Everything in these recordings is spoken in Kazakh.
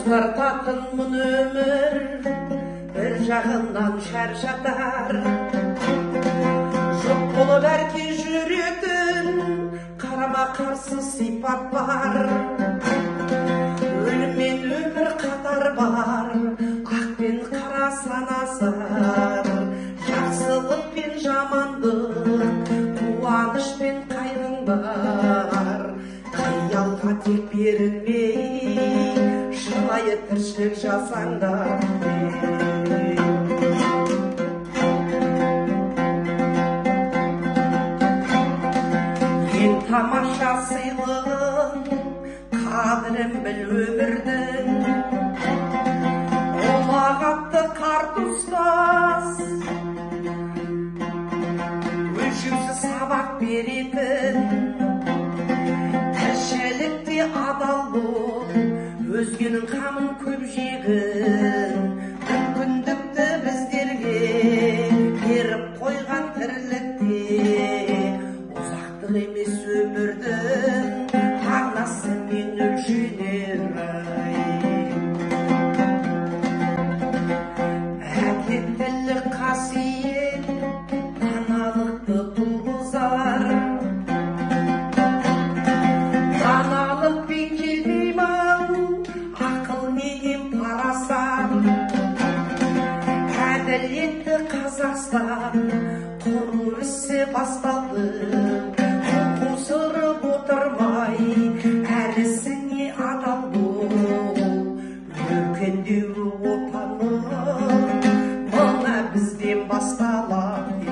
Ұзартатынмын өмір, бір жағынан шаршатар. Жоқ болып әрке жүретін, қарама қарсы сипат бар. Өлім мен өмір қатар бар, ақ пен қара санасар. Жақсылық пен жамандық, қуаныш пен қайғың бар. Қиялға тек берілмей, шынайы тіршілік жасаңдар. Ең тамаша сыйлығың, қадірін біл өмірдің. Олағатты қарт ұстаз, өлшеусіз сабақ беретін. Тіршілікте адал бол, өзгенің қамын көп жегін. Мүмкіндікті біздерге беріп қойған тірлікте, ұзақтық емес өмірдің мағынасымен өлшенер. Әділеттілік қасиет даналықты туғызар. Даналықпен келмеймін, ақылменен парасат. Әділетті Қазақстан құру ісі басталды. Қусырып отырмай, әр ісіңе адал бол. Өркендеу отаным, мына бізден басталады.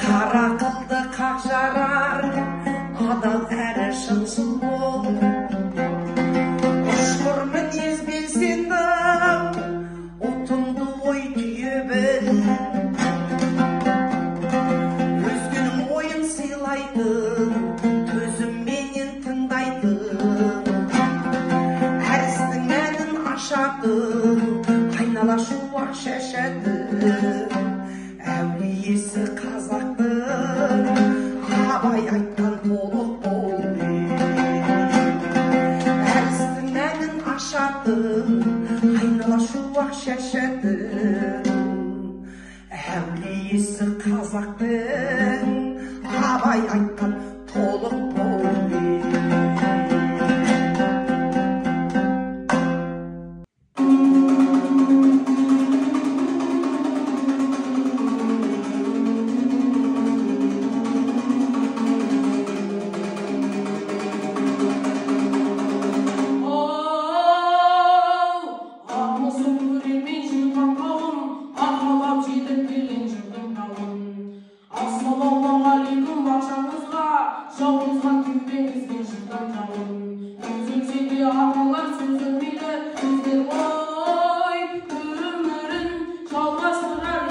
Қара қылды қақ жарар, адал әрі шыншыл бол. Ұшқыр мінез белсенді, ұтымды ой түйе біл. Өзгенің ойын сыйлайтын, төзімменен тыңдайтын. Әр істің мәнін ашатын, айнала шуақ шашатын. Әулиесі қазақтың, Абай айтқан толық бол. Әр істің мәнін ашатын, айнала шуақ шашатын. Әулиесі қазақтың, Абай айтқан толық бол. Ассалаумағалейкум баршаңызға, жауызған күнбеңізге жылдан жауын. Сөзсе де ағалар сөз өлмейді, біздер ой өмірін жалғастырар.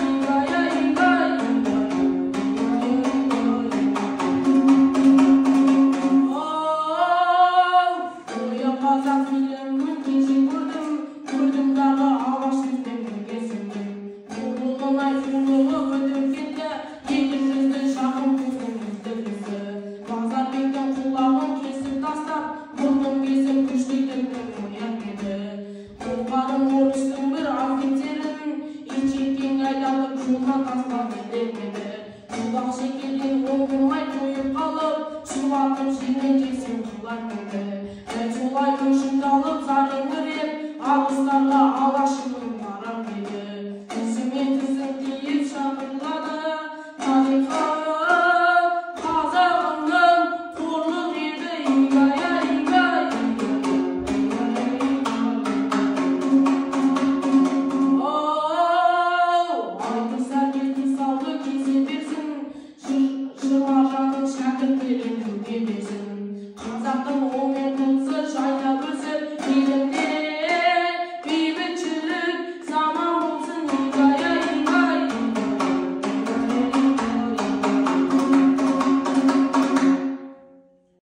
Ойы қазақ фильмін кеше көрдім дағы алаш сөзбен біргесіндім. Құлығынай сұлығы өтіп кетті, екі жүзді шағым көздің үзділісі. Базарбектің құлағын кесіп тастап, мұрнын кесіп күштейтін күн оят еді. Қолғарын орыстың бір офицерін, итжеккен айдалып жолға тастады дермеді. Құлақ шекерден оңғылмай қойып қалып, шулатып жермен жексен құлар мінді. Солай көшімді алып зар еңгіреп, алыстарға алашының